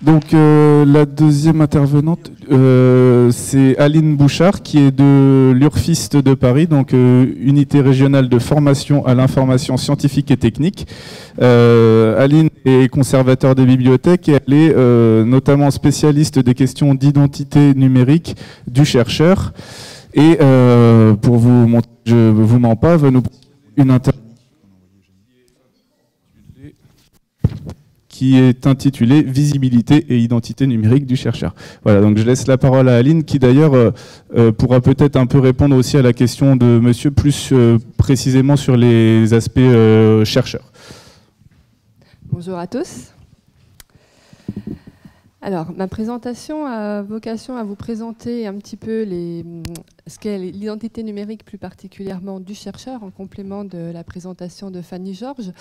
Donc la deuxième intervenante, c'est Aline Bouchard, qui est de l'URFIST de Paris, donc unité régionale de formation à l'information scientifique et technique. Aline est conservateur des bibliothèques et elle est notamment spécialiste des questions d'identité numérique du chercheur. Et pour vous montrer, je ne vous mens pas, va nous présenter une intervention qui est intitulée « Visibilité et identité numérique du chercheur ». Voilà, donc je laisse la parole à Aline, qui d'ailleurs pourra peut-être un peu répondre aussi à la question de monsieur, plus précisément sur les aspects chercheurs. Bonjour à tous. Alors, ma présentation a vocation à vous présenter un petit peu ce qu'est l'identité numérique, plus particulièrement du chercheur, en complément de la présentation de Fanny Georges.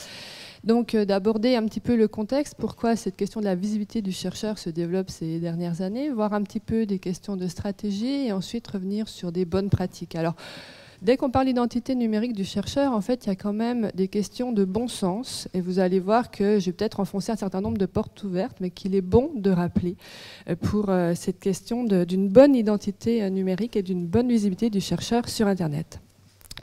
Donc, d'aborder un petit peu le contexte, pourquoi cette question de la visibilité du chercheur se développe ces dernières années, voir un petit peu des questions de stratégie et ensuite revenir sur des bonnes pratiques. Alors, dès qu'on parle d'identité numérique du chercheur, en fait, il y a quand même des questions de bon sens. Et vous allez voir que j'ai peut-être enfoncé un certain nombre de portes ouvertes, mais qu'il est bon de rappeler pour cette question d'une bonne identité numérique et d'une bonne visibilité du chercheur sur Internet.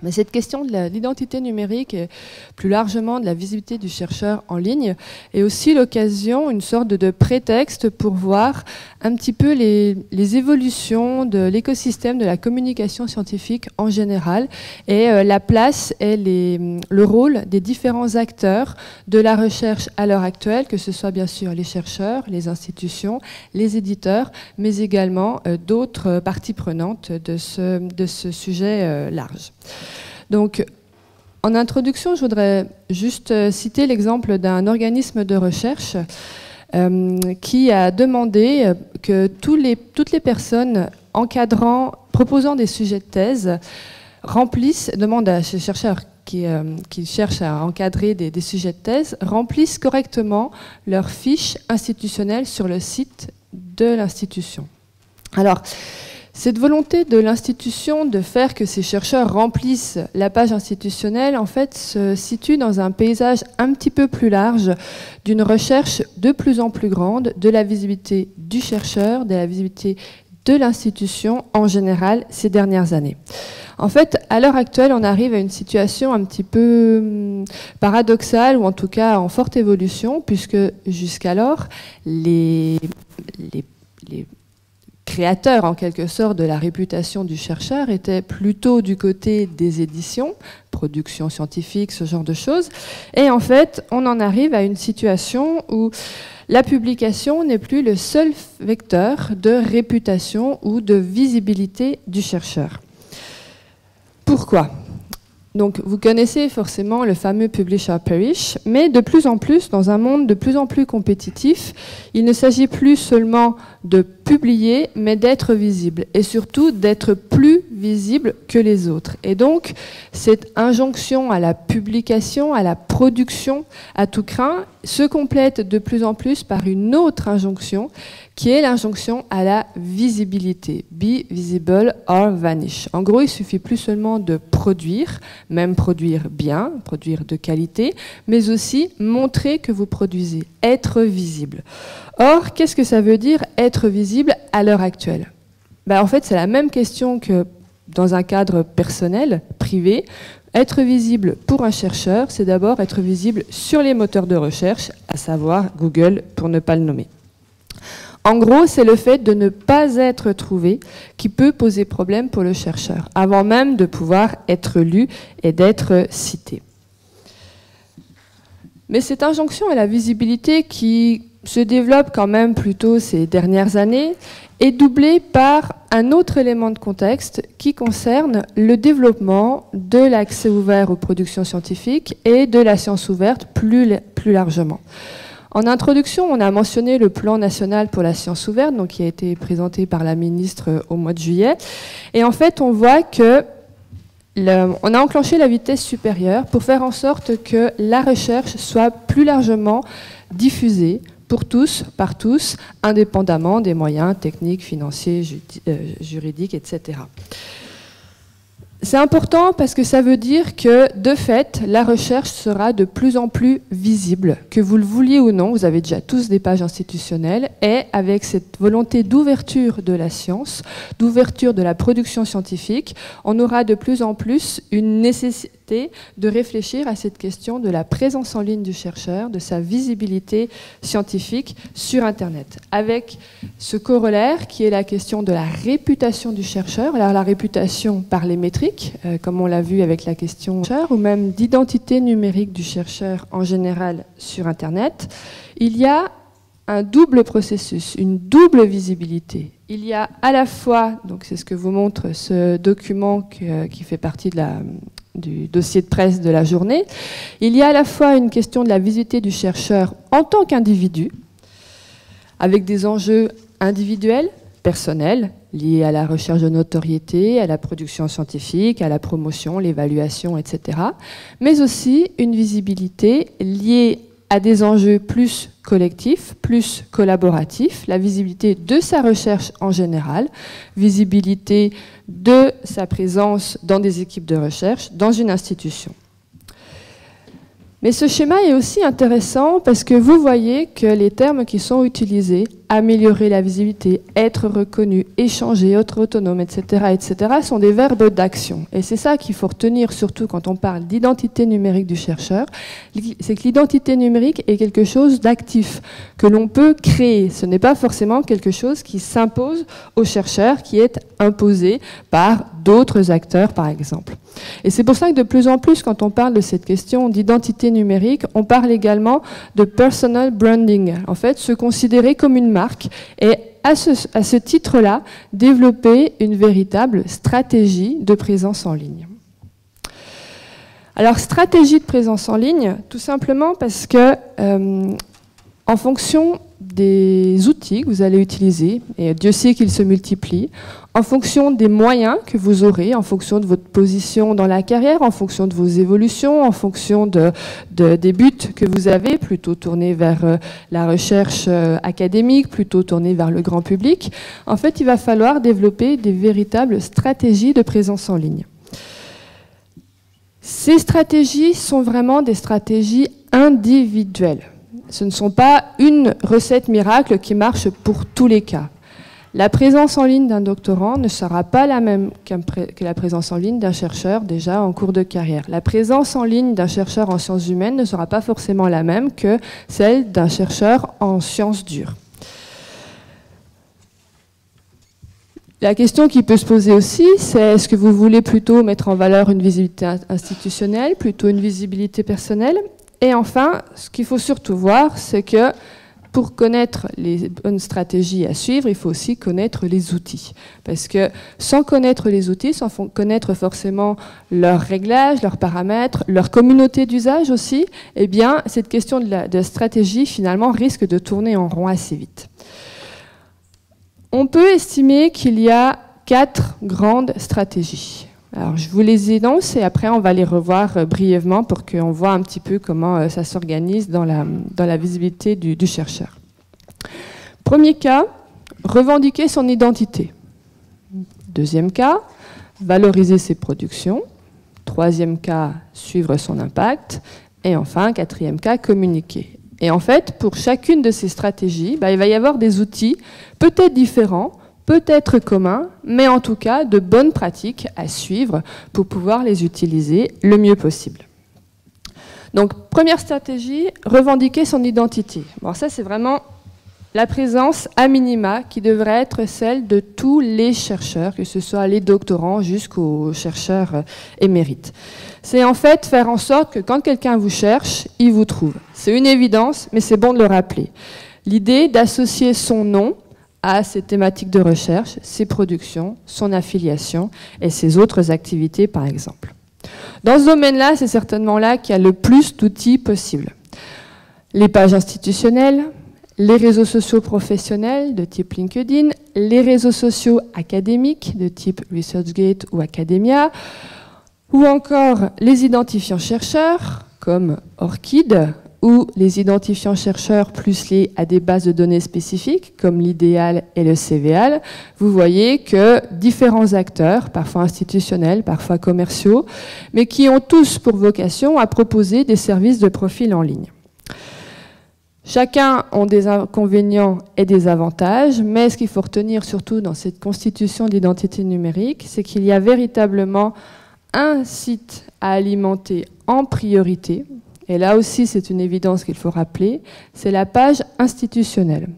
Mais cette question de l'identité numérique et plus largement de la visibilité du chercheur en ligne est aussi l'occasion, une sorte de prétexte pour voir un petit peu les évolutions de l'écosystème de la communication scientifique en général et la place et le rôle des différents acteurs de la recherche à l'heure actuelle, que ce soit bien sûr les chercheurs, les institutions, les éditeurs, mais également d'autres parties prenantes de ce sujet large. Donc, en introduction, je voudrais juste citer l'exemple d'un organisme de recherche qui a demandé que toutes les personnes encadrant, proposant des sujets de thèse, demandent à ces chercheurs qui cherchent à encadrer des sujets de thèse, remplissent correctement leurs fiches institutionnelles sur le site de l'institution. Alors, cette volonté de l'institution de faire que ces chercheurs remplissent la page institutionnelle, en fait, se situe dans un paysage un petit peu plus large d'une recherche de plus en plus grande de la visibilité du chercheur, de la visibilité de l'institution en général ces dernières années. En fait, à l'heure actuelle, on arrive à une situation un petit peu paradoxale, ou en tout cas en forte évolution, puisque jusqu'alors, les créateurs, en quelque sorte, de la réputation du chercheur étaient plutôt du côté des éditions, production scientifique, ce genre de choses. Et en fait, on en arrive à une situation où la publication n'est plus le seul vecteur de réputation ou de visibilité du chercheur. Pourquoi ? Donc, vous connaissez forcément le fameux Publish or Perish, mais de plus en plus, dans un monde de plus en plus compétitif, il ne s'agit plus seulement de publier, mais d'être visible, et surtout d'être plus visible que les autres. Et donc, cette injonction à la publication, à la production à tout crin, se complète de plus en plus par une autre injonction, qui est l'injonction à la visibilité. Be visible or vanish. En gros, il suffit plus seulement de produire, même produire bien, produire de qualité, mais aussi montrer que vous produisez, être visible. Or, qu'est-ce que ça veut dire être visible à l'heure actuelle ? En fait, c'est la même question que dans un cadre personnel, privé. Être visible pour un chercheur, c'est d'abord être visible sur les moteurs de recherche, à savoir Google, pour ne pas le nommer. En gros, c'est le fait de ne pas être trouvé qui peut poser problème pour le chercheur, avant même de pouvoir être lu et d'être cité. Mais cette injonction à la visibilité qui se développe quand même plutôt ces dernières années est doublée par un autre élément de contexte qui concerne le développement de l'accès ouvert aux productions scientifiques et de la science ouverte plus largement. En introduction, on a mentionné le plan national pour la science ouverte, donc qui a été présenté par la ministre au mois de juillet. Et en fait, on voit que on a enclenché la vitesse supérieure pour faire en sorte que la recherche soit plus largement diffusée pour tous, par tous, indépendamment des moyens techniques, financiers, juridiques, etc. C'est important parce que ça veut dire que, de fait, la recherche sera de plus en plus visible. Que vous le vouliez ou non, vous avez déjà tous des pages institutionnelles, et avec cette volonté d'ouverture de la science, d'ouverture de la production scientifique, on aura de plus en plus une nécessité de réfléchir à cette question de la présence en ligne du chercheur, de sa visibilité scientifique sur Internet, avec ce corollaire qui est la question de la réputation du chercheur. Alors la réputation par les métriques, comme on l'a vu avec la question chercheur, ou même d'identité numérique du chercheur en général sur Internet. Il y a un double processus, une double visibilité. Il y a à la fois, donc c'est ce que vous montre ce document qui fait partie du dossier de presse de la journée, il y a à la fois une question de la visibilité du chercheur en tant qu'individu, avec des enjeux individuels, personnels, liés à la recherche de notoriété, à la production scientifique, à la promotion, l'évaluation, etc. Mais aussi une visibilité liée à des enjeux plus collectifs, plus collaboratifs, la visibilité de sa recherche en général, visibilité de sa présence dans des équipes de recherche, dans une institution. Mais ce schéma est aussi intéressant parce que vous voyez que les termes qui sont utilisés, améliorer la visibilité, être reconnu, échanger, être autonome, etc., sont des verbes d'action. Et c'est ça qu'il faut retenir, surtout quand on parle d'identité numérique du chercheur, c'est que l'identité numérique est quelque chose d'actif, que l'on peut créer. Ce n'est pas forcément quelque chose qui s'impose au chercheur, qui est imposé par d'autres acteurs, par exemple. Et c'est pour ça que de plus en plus, quand on parle de cette question d'identité numérique, on parle également de personal branding. En fait, se considérer comme une marque et à ce titre-là, développer une véritable stratégie de présence en ligne. Alors, stratégie de présence en ligne, tout simplement parce que en fonction des outils que vous allez utiliser, et Dieu sait qu'ils se multiplient, en fonction des moyens que vous aurez, en fonction de votre position dans la carrière, en fonction de vos évolutions, en fonction des buts que vous avez, plutôt tournés vers la recherche académique, plutôt tournés vers le grand public, en fait, il va falloir développer des véritables stratégies de présence en ligne. Ces stratégies sont vraiment des stratégies individuelles. Ce ne sont pas une recette miracle qui marche pour tous les cas. La présence en ligne d'un doctorant ne sera pas la même que la présence en ligne d'un chercheur déjà en cours de carrière. La présence en ligne d'un chercheur en sciences humaines ne sera pas forcément la même que celle d'un chercheur en sciences dures. La question qui peut se poser aussi, c'est est-ce que vous voulez plutôt mettre en valeur une visibilité institutionnelle, plutôt une visibilité personnelle ? Et enfin, ce qu'il faut surtout voir, c'est que pour connaître les bonnes stratégies à suivre, il faut aussi connaître les outils. Parce que sans connaître les outils, sans connaître forcément leurs réglages, leurs paramètres, leur communauté d'usage aussi, eh bien, cette question de stratégie, finalement, risque de tourner en rond assez vite. On peut estimer qu'il y a 4 grandes stratégies. Alors, je vous les énonce et après, on va les revoir brièvement pour qu'on voit un petit peu comment ça s'organise dans la visibilité du chercheur. Premier cas, revendiquer son identité. Deuxième cas, valoriser ses productions. Troisième cas, suivre son impact. Et enfin, quatrième cas, communiquer. Et en fait, pour chacune de ces stratégies, il va y avoir des outils peut-être différents, peut-être communs, mais en tout cas de bonnes pratiques à suivre pour pouvoir les utiliser le mieux possible. Donc, première stratégie, revendiquer son identité. Bon, ça, c'est vraiment la présence à minima qui devrait être celle de tous les chercheurs, que ce soit les doctorants jusqu'aux chercheurs émérites. C'est en fait faire en sorte que quand quelqu'un vous cherche, il vous trouve. C'est une évidence, mais c'est bon de le rappeler. L'idée d'associer son nom à ses thématiques de recherche, ses productions, son affiliation et ses autres activités, par exemple. Dans ce domaine-là, c'est certainement là qu'il y a le plus d'outils possibles. Les pages institutionnelles, les réseaux sociaux professionnels de type LinkedIn, les réseaux sociaux académiques de type ResearchGate ou Academia, ou encore les identifiants chercheurs comme ORCID, ou les identifiants chercheurs plus liés à des bases de données spécifiques, comme l'IDEAL et le CVAL, vous voyez que différents acteurs, parfois institutionnels, parfois commerciaux, mais qui ont tous pour vocation à proposer des services de profil en ligne. Chacun a des inconvénients et des avantages, mais ce qu'il faut retenir surtout dans cette constitution d'identité numérique, c'est qu'il y a véritablement un site à alimenter en priorité, et là aussi c'est une évidence qu'il faut rappeler, c'est la page institutionnelle.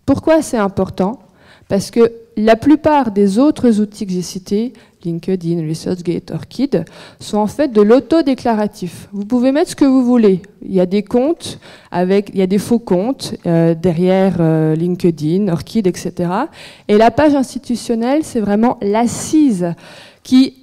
Pourquoi c'est important? Parce que la plupart des autres outils que j'ai cités, LinkedIn, ResearchGate, ORCID, sont en fait de l'autodéclaratif. Vous pouvez mettre ce que vous voulez. Il y a des comptes, il y a des faux comptes derrière LinkedIn, ORCID, etc. Et la page institutionnelle, c'est vraiment l'assise qui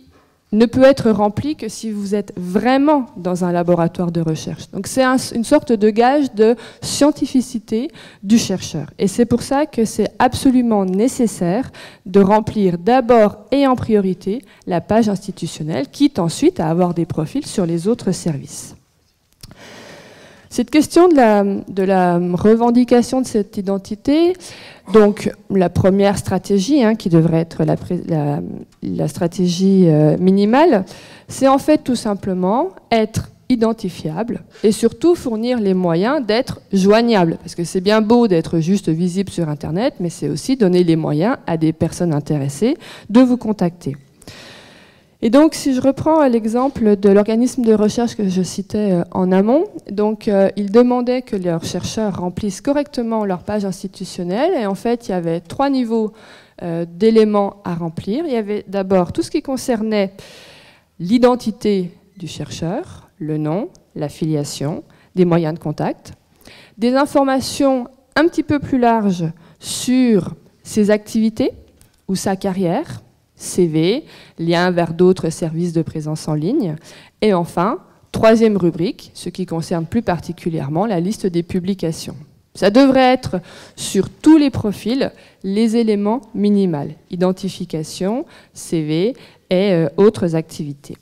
ne peut être rempli que si vous êtes vraiment dans un laboratoire de recherche. Donc c'est une sorte de gage de scientificité du chercheur. Et c'est pour ça que c'est absolument nécessaire de remplir d'abord et en priorité la page institutionnelle, quitte ensuite à avoir des profils sur les autres services. Cette question de la revendication de cette identité, donc la première stratégie, qui devrait être la stratégie minimale, c'est en fait tout simplement être identifiable et surtout fournir les moyens d'être joignable. Parce que c'est bien beau d'être juste visible sur Internet, mais c'est aussi donner les moyens à des personnes intéressées de vous contacter. Et donc, si je reprends l'exemple de l'organisme de recherche que je citais en amont, donc ils demandaient que leurs chercheurs remplissent correctement leur page institutionnelle. Et en fait, il y avait 3 niveaux d'éléments à remplir. Il y avait d'abord tout ce qui concernait l'identité du chercheur, le nom, l'affiliation, des moyens de contact, des informations un petit peu plus larges sur ses activités ou sa carrière, CV, lien vers d'autres services de présence en ligne. Et enfin, 3e rubrique, ce qui concerne plus particulièrement la liste des publications. Ça devrait être sur tous les profils les éléments minimaux, identification, CV et autres activités.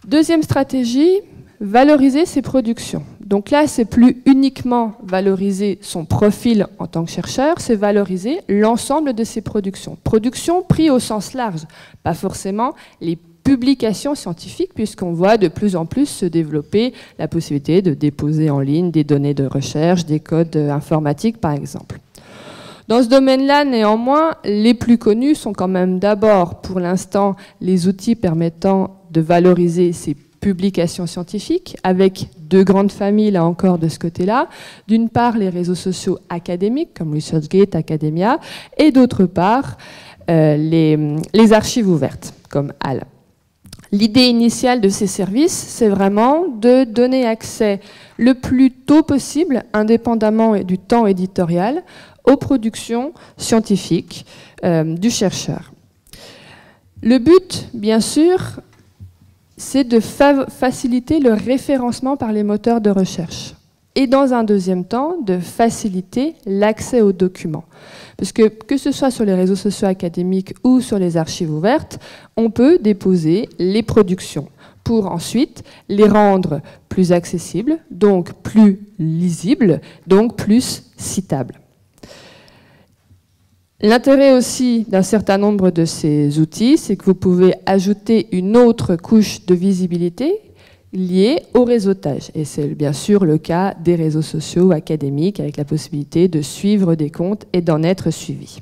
2e stratégie, valoriser ses productions. Donc là, c'est plus uniquement valoriser son profil en tant que chercheur, c'est valoriser l'ensemble de ses productions. Productions prises au sens large, pas forcément les publications scientifiques, puisqu'on voit de plus en plus se développer la possibilité de déposer en ligne des données de recherche, des codes informatiques par exemple. Dans ce domaine-là, néanmoins, les plus connus sont quand même d'abord, pour l'instant, les outils permettant de valoriser ces publications scientifiques, avec 2 grandes familles, là encore, de ce côté-là. D'une part, les réseaux sociaux académiques, comme ResearchGate, Academia, et d'autre part, les archives ouvertes, comme HAL. L'idée initiale de ces services, c'est vraiment de donner accès le plus tôt possible, indépendamment du temps éditorial, aux productions scientifiques du chercheur. Le but, bien sûr, c'est de faciliter le référencement par les moteurs de recherche. Et dans un deuxième temps, de faciliter l'accès aux documents. Parce que ce soit sur les réseaux sociaux académiques ou sur les archives ouvertes, on peut déposer les productions pour ensuite les rendre plus accessibles, donc plus lisibles, donc plus citables. L'intérêt aussi d'un certain nombre de ces outils, c'est que vous pouvez ajouter une autre couche de visibilité liée au réseautage. Et c'est bien sûr le cas des réseaux sociaux académiques, avec la possibilité de suivre des comptes et d'en être suivi.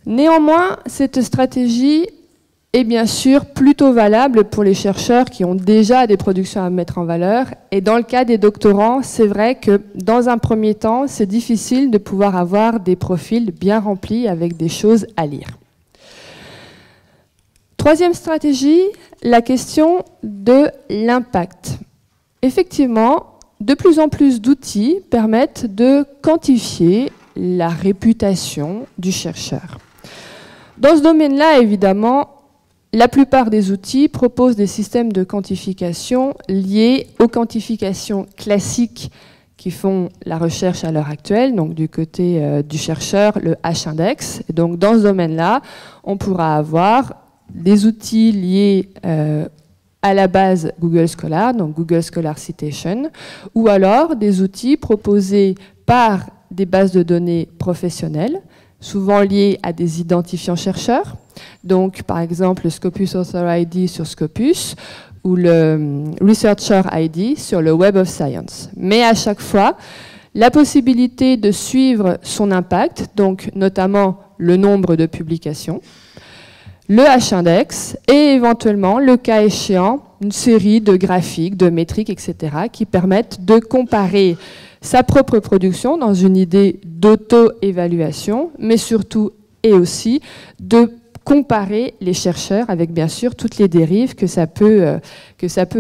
Néanmoins, cette stratégie est bien sûr plutôt valable pour les chercheurs qui ont déjà des productions à mettre en valeur. Et dans le cas des doctorants, c'est vrai que dans un premier temps, c'est difficile de pouvoir avoir des profils bien remplis avec des choses à lire. 3e stratégie, la question de l'impact. Effectivement, de plus en plus d'outils permettent de quantifier la réputation du chercheur. Dans ce domaine-là, évidemment, la plupart des outils proposent des systèmes de quantification liés aux quantifications classiques qui font la recherche à l'heure actuelle, donc du côté du chercheur, le H-index. Et donc dans ce domaine-là, on pourra avoir des outils liés à la base Google Scholar, donc Google Scholar Citation, ou alors des outils proposés par des bases de données professionnelles, souvent liées à des identifiants chercheurs, donc par exemple le Scopus Author ID sur Scopus, ou le Researcher ID sur le Web of Science. Mais à chaque fois, la possibilité de suivre son impact, donc notamment le nombre de publications, le H-index et éventuellement, le cas échéant, une série de graphiques, de métriques, etc., qui permettent de comparer sa propre production dans une idée d'auto-évaluation, mais surtout et aussi de comparer les chercheurs avec bien sûr toutes les dérives que ça peut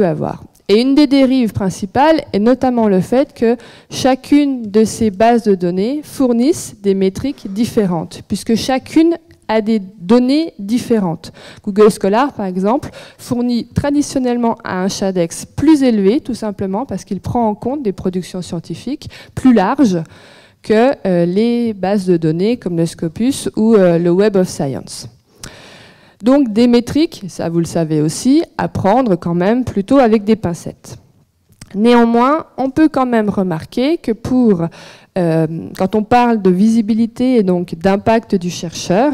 avoir. Et une des dérives principales est notamment le fait que chacune de ces bases de données fournissent des métriques différentes, puisque chacune a des données différentes. Google Scholar, par exemple, fournit traditionnellement un H-index plus élevé, tout simplement parce qu'il prend en compte des productions scientifiques plus larges que les bases de données comme le Scopus ou le Web of Science. Donc des métriques, ça vous le savez aussi, à prendre quand même plutôt avec des pincettes. Néanmoins, on peut quand même remarquer que quand on parle de visibilité et donc d'impact du chercheur,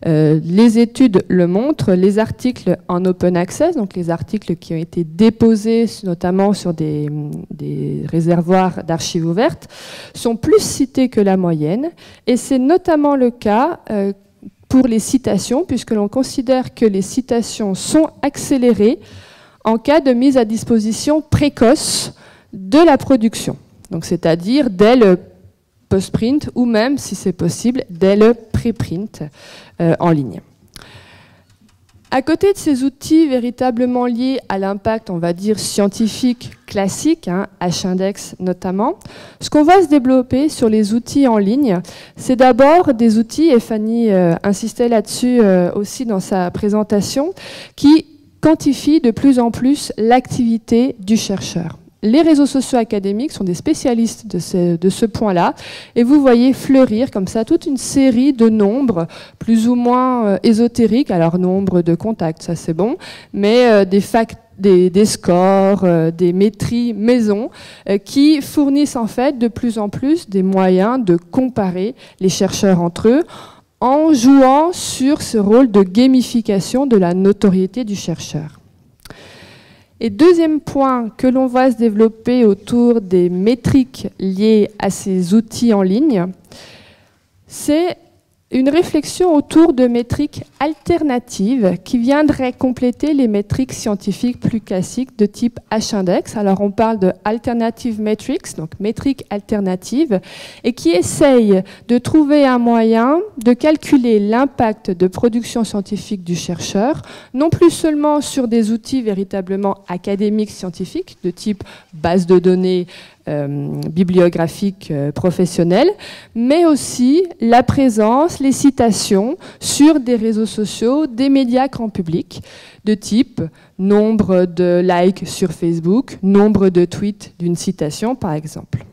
les études le montrent, les articles en open access, donc les articles qui ont été déposés notamment sur des réservoirs d'archives ouvertes, sont plus cités que la moyenne, et c'est notamment le cas pour les citations, puisque l'on considère que les citations sont accélérées en cas de mise à disposition précoce de la production. Donc, c'est-à-dire dès le post-print ou même, si c'est possible, dès le pré-print en ligne. À côté de ces outils véritablement liés à l'impact, on va dire, scientifique classique, H-index notamment, ce qu'on va se développer sur les outils en ligne, c'est d'abord des outils, et Fanny insistait là-dessus aussi dans sa présentation, qui quantifient de plus en plus l'activité du chercheur. Les réseaux sociaux académiques sont des spécialistes de ce point-là, et vous voyez fleurir comme ça toute une série de nombres plus ou moins ésotériques. Alors nombre de contacts, ça c'est bon, mais des scores, des métries maison qui fournissent en fait de plus en plus des moyens de comparer les chercheurs entre eux en jouant sur ce rôle de gamification de la notoriété du chercheur. Et deuxième point que l'on va se développer autour des métriques liées à ces outils en ligne, c'est une réflexion autour de métriques alternatives qui viendraient compléter les métriques scientifiques plus classiques de type H-index. Alors on parle de alternative metrics, donc métriques alternatives, et qui essayent de trouver un moyen de calculer l'impact de production scientifique du chercheur, non plus seulement sur des outils véritablement académiques scientifiques de type base de données bibliographique professionnelle, mais aussi la présence, les citations sur des réseaux sociaux, des médias grand public, de type nombre de likes sur Facebook, nombre de tweets d'une citation, par exemple.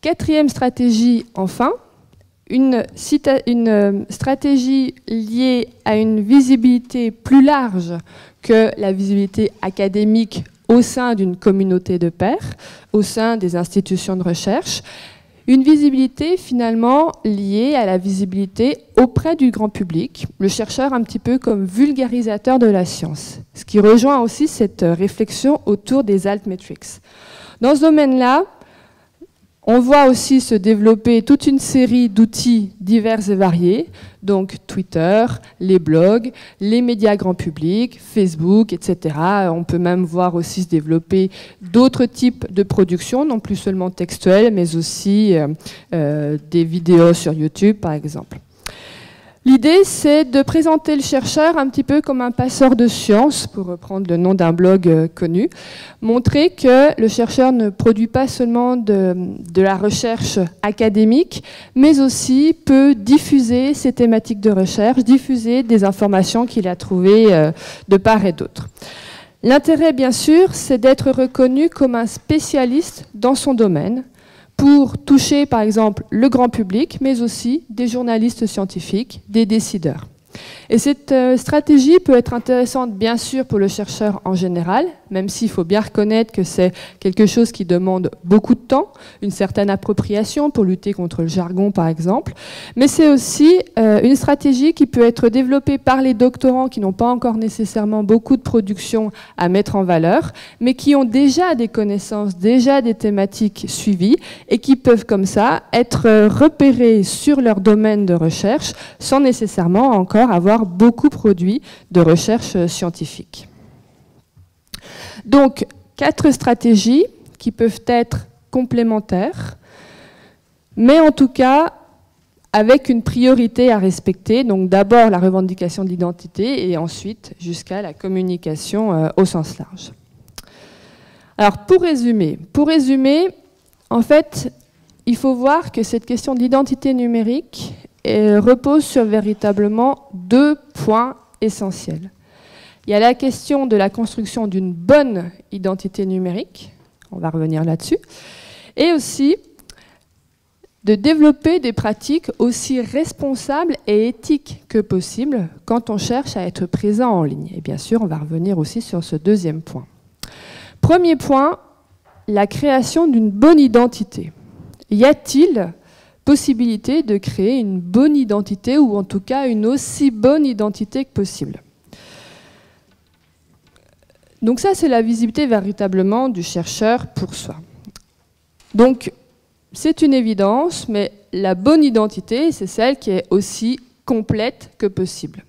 Quatrième stratégie, enfin, une stratégie liée à une visibilité plus large que la visibilité académique au sein d'une communauté de pairs, au sein des institutions de recherche, une visibilité finalement liée à la visibilité auprès du grand public, le chercheur un petit peu comme vulgarisateur de la science, ce qui rejoint aussi cette réflexion autour des altmetrics. Dans ce domaine-là, on voit aussi se développer toute une série d'outils divers et variés, donc Twitter, les blogs, les médias grand public, Facebook, etc. On peut même voir aussi se développer d'autres types de productions, non plus seulement textuelles, mais aussi des vidéos sur YouTube, par exemple. L'idée, c'est de présenter le chercheur un petit peu comme un passeur de science, pour reprendre le nom d'un blog connu, montrer que le chercheur ne produit pas seulement de la recherche académique, mais aussi peut diffuser ses thématiques de recherche, diffuser des informations qu'il a trouvées de part et d'autre. L'intérêt, bien sûr, c'est d'être reconnu comme un spécialiste dans son domaine, pour toucher par exemple le grand public, mais aussi des journalistes scientifiques, des décideurs. Et cette stratégie peut être intéressante bien sûr pour le chercheur en général, même s'il faut bien reconnaître que c'est quelque chose qui demande beaucoup de temps, une certaine appropriation pour lutter contre le jargon par exemple, mais c'est aussi une stratégie qui peut être développée par les doctorants qui n'ont pas encore nécessairement beaucoup de production à mettre en valeur, mais qui ont déjà des connaissances, déjà des thématiques suivies et qui peuvent comme ça être repérés sur leur domaine de recherche sans nécessairement encore avoir beaucoup produit de recherche scientifique. Donc, 4 stratégies qui peuvent être complémentaires, mais en tout cas avec une priorité à respecter. Donc d'abord la revendication de l'identité et ensuite jusqu'à la communication au sens large. Alors pour résumer, en fait, il faut voir que cette question de l'identité numérique repose sur véritablement 2 points essentiels. Il y a la question de la construction d'une bonne identité numérique, on va revenir là-dessus, et aussi de développer des pratiques aussi responsables et éthiques que possible quand on cherche à être présent en ligne. Et bien sûr, on va revenir aussi sur ce 2e point. Premier point, la création d'une bonne identité. Y a-t-il possibilité de créer une bonne identité ou en tout cas une aussi bonne identité que possible? Donc ça, c'est la visibilité véritablement du chercheur pour soi. Donc, c'est une évidence, mais la bonne identité, c'est celle qui est aussi complète que possible.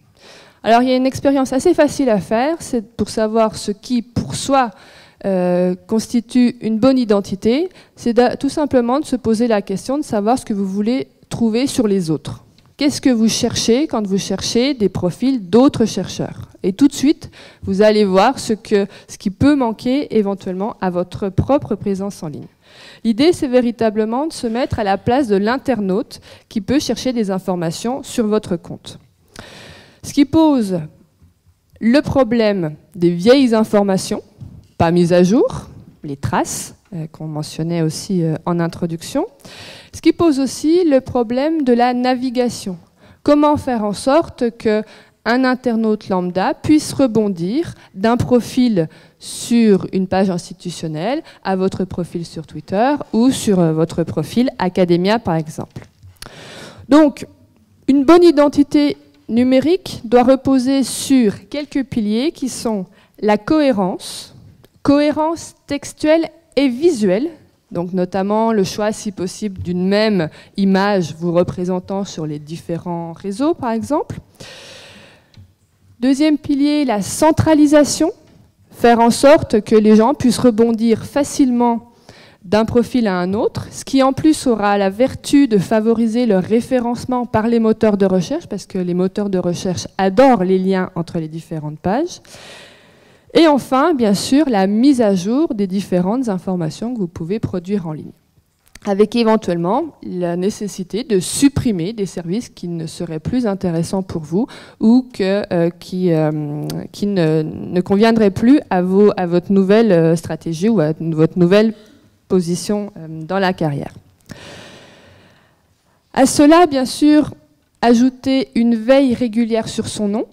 Alors, il y a une expérience assez facile à faire, c'est pour savoir ce qui, pour soi, constitue une bonne identité, c'est tout simplement de se poser la question de savoir ce que vous voulez trouver sur les autres. Qu'est-ce que vous cherchez quand vous cherchez des profils d'autres chercheurs? Et tout de suite, vous allez voir ce qui peut manquer éventuellement à votre propre présence en ligne. L'idée, c'est véritablement de se mettre à la place de l'internaute qui peut chercher des informations sur votre compte. Ce qui pose le problème des vieilles informations, pas mises à jour, les traces, qu'on mentionnait aussi en introduction. Ce qui pose aussi le problème de la navigation. Comment faire en sorte qu'un internaute lambda puisse rebondir d'un profil sur une page institutionnelle à votre profil sur Twitter ou sur votre profil Academia, par exemple. Donc, une bonne identité numérique doit reposer sur quelques piliers qui sont la cohérence textuelle et visuelle, donc notamment le choix, si possible, d'une même image vous représentant sur les différents réseaux, par exemple. Deuxième pilier, la centralisation, faire en sorte que les gens puissent rebondir facilement d'un profil à un autre, ce qui en plus aura la vertu de favoriser le référencement par les moteurs de recherche, parce que les moteurs de recherche adorent les liens entre les différentes pages. Et enfin, bien sûr, la mise à jour des différentes informations que vous pouvez produire en ligne, avec éventuellement la nécessité de supprimer des services qui ne seraient plus intéressants pour vous ou qui ne conviendraient plus à votre nouvelle stratégie ou à votre nouvelle position dans la carrière. À cela, bien sûr, ajouter une veille régulière sur son nom,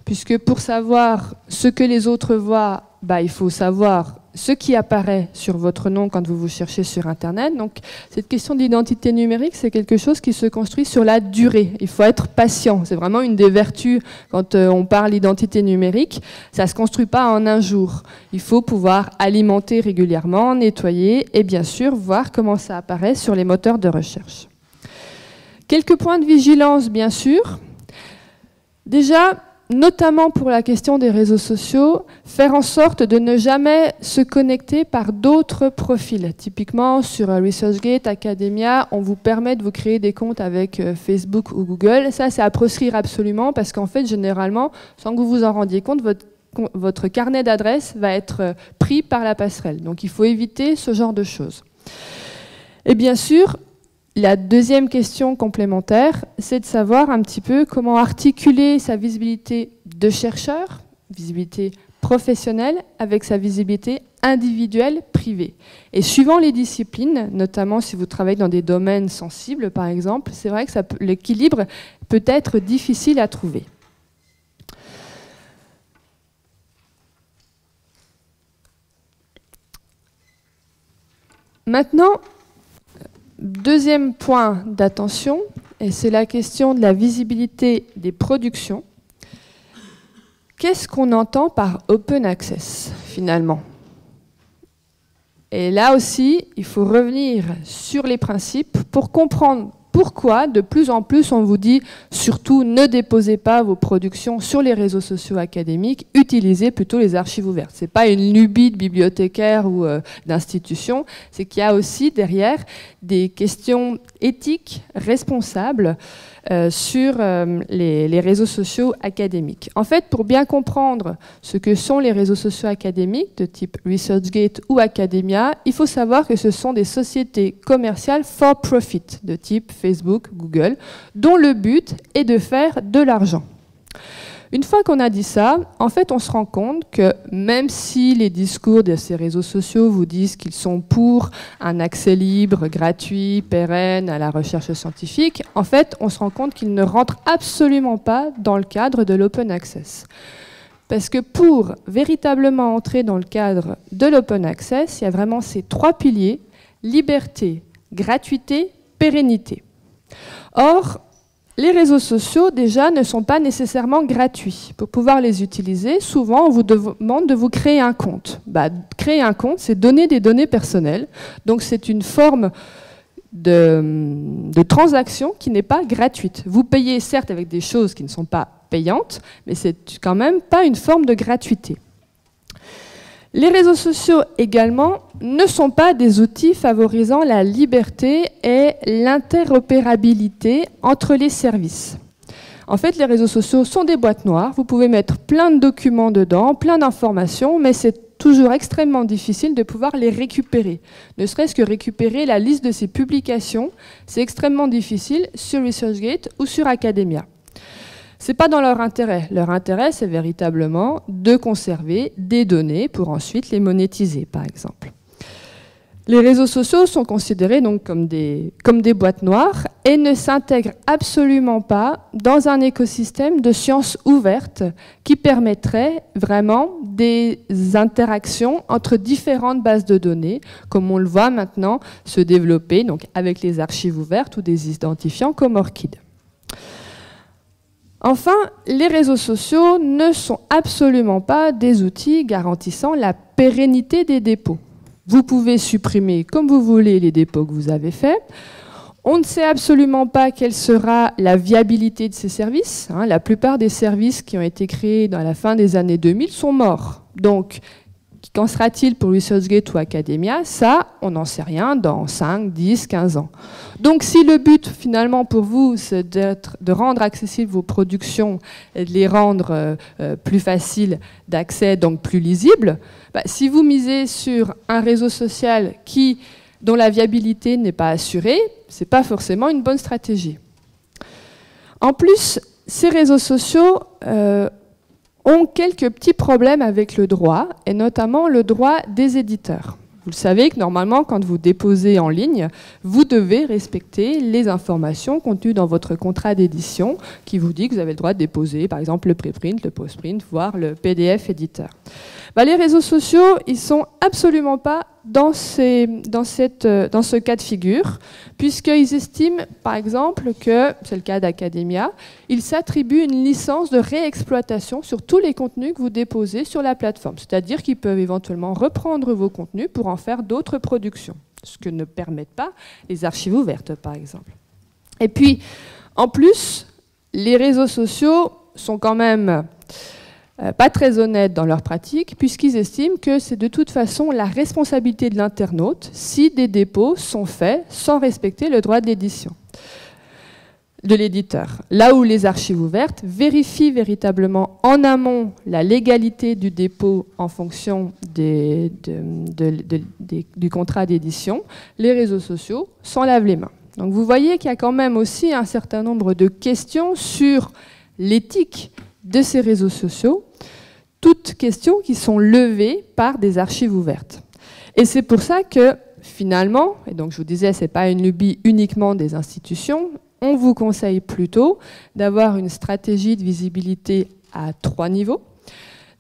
puisque pour savoir ce que les autres voient, il faut savoir ce qui apparaît sur votre nom quand vous vous cherchez sur Internet. Donc, cette question d'identité numérique, c'est quelque chose qui se construit sur la durée. Il faut être patient. C'est vraiment une des vertus quand on parle d'identité numérique. Ça ne se construit pas en un jour. Il faut pouvoir alimenter régulièrement, nettoyer et bien sûr voir comment ça apparaît sur les moteurs de recherche. Quelques points de vigilance, bien sûr. Déjà, notamment pour la question des réseaux sociaux, faire en sorte de ne jamais se connecter par d'autres profils. Typiquement, sur ResearchGate, Academia, on vous permet de vous créer des comptes avec Facebook ou Google. Ça, c'est à proscrire absolument parce qu'en fait, généralement, sans que vous vous en rendiez compte, votre carnet d'adresses va être pris par la passerelle. Donc, il faut éviter ce genre de choses. Et bien sûr, la deuxième question complémentaire, c'est de savoir un petit peu comment articuler sa visibilité de chercheur, visibilité professionnelle, avec sa visibilité individuelle, privée. Et suivant les disciplines, notamment si vous travaillez dans des domaines sensibles, par exemple, c'est vrai que l'équilibre peut être difficile à trouver. Maintenant, deuxième point d'attention, et c'est la question de la visibilité des productions. Qu'est-ce qu'on entend par open access, finalement? Et là aussi, il faut revenir sur les principes pour comprendre pourquoi, de plus en plus, on vous dit surtout ne déposez pas vos productions sur les réseaux sociaux académiques, utilisez plutôt les archives ouvertes. Ce n'est pas une lubie de bibliothécaire ou d'institution, c'est qu'il y a aussi derrière des questions éthiques responsables sur les réseaux sociaux académiques. En fait, pour bien comprendre ce que sont les réseaux sociaux académiques de type ResearchGate ou Academia, il faut savoir que ce sont des sociétés commerciales for profit de type Facebook, Google, dont le but est de faire de l'argent. Une fois qu'on a dit ça, en fait, on se rend compte que même si les discours de ces réseaux sociaux vous disent qu'ils sont pour un accès libre, gratuit, pérenne à la recherche scientifique, en fait, on se rend compte qu'ils ne rentrent absolument pas dans le cadre de l'open access. Parce que pour véritablement entrer dans le cadre de l'open access, il y a vraiment ces trois piliers, liberté, gratuité, pérennité. Or, les réseaux sociaux, déjà, ne sont pas nécessairement gratuits. Pour pouvoir les utiliser, souvent, on vous demande de vous créer un compte. Créer un compte, c'est donner des données personnelles. Donc, c'est une forme de transaction qui n'est pas gratuite. Vous payez, certes, avec des choses qui ne sont pas payantes, mais c'est quand même pas une forme de gratuité. Les réseaux sociaux également ne sont pas des outils favorisant la liberté et l'interopérabilité entre les services. En fait, les réseaux sociaux sont des boîtes noires. Vous pouvez mettre plein de documents dedans, plein d'informations, mais c'est toujours extrêmement difficile de pouvoir les récupérer. Ne serait-ce que récupérer la liste de ces publications, c'est extrêmement difficile sur ResearchGate ou sur Academia. Ce n'est pas dans leur intérêt. Leur intérêt, c'est véritablement de conserver des données pour ensuite les monétiser, par exemple. Les réseaux sociaux sont considérés donc comme des boîtes noires et ne s'intègrent absolument pas dans un écosystème de sciences ouvertes qui permettrait vraiment des interactions entre différentes bases de données, comme on le voit maintenant se développer donc avec les archives ouvertes ou des identifiants comme ORCID. Enfin, les réseaux sociaux ne sont absolument pas des outils garantissant la pérennité des dépôts. Vous pouvez supprimer comme vous voulez les dépôts que vous avez faits. On ne sait absolument pas quelle sera la viabilité de ces services. La plupart des services qui ont été créés dans la fin des années 2000 sont morts. Donc, qu'en sera-t-il pour ResearchGate ou Academia? Ça, on n'en sait rien dans 5, 10, 15 ans. Donc si le but finalement pour vous, c'est de rendre accessibles vos productions et de les rendre plus faciles d'accès, donc plus lisibles, si vous misez sur un réseau social dont la viabilité n'est pas assurée, ce n'est pas forcément une bonne stratégie. En plus, ces réseaux sociaux ont quelques petits problèmes avec le droit, et notamment le droit des éditeurs. Vous le savez que normalement, quand vous déposez en ligne, vous devez respecter les informations contenues dans votre contrat d'édition qui vous dit que vous avez le droit de déposer, par exemple, le préprint, le postprint, voire le PDF éditeur. Les réseaux sociaux, ils ne sont absolument pas dans ce cas de figure, puisqu'ils estiment, par exemple, que, c'est le cas d'Academia, ils s'attribuent une licence de réexploitation sur tous les contenus que vous déposez sur la plateforme. C'est-à-dire qu'ils peuvent éventuellement reprendre vos contenus pour en faire d'autres productions, ce que ne permettent pas les archives ouvertes, par exemple. Et puis, en plus, les réseaux sociaux sont quand même pas très honnêtes dans leur pratique, puisqu'ils estiment que c'est de toute façon la responsabilité de l'internaute si des dépôts sont faits sans respecter le droit de l'édition, de l'éditeur. Là où les archives ouvertes vérifient véritablement en amont la légalité du dépôt en fonction du contrat d'édition, les réseaux sociaux s'en lavent les mains. Donc vous voyez qu'il y a quand même aussi un certain nombre de questions sur l'éthique de ces réseaux sociaux, toutes questions qui sont levées par des archives ouvertes. Et c'est pour ça que finalement, et donc je vous disais, ce n'est pas une lubie uniquement des institutions, on vous conseille plutôt d'avoir une stratégie de visibilité à 3 niveaux.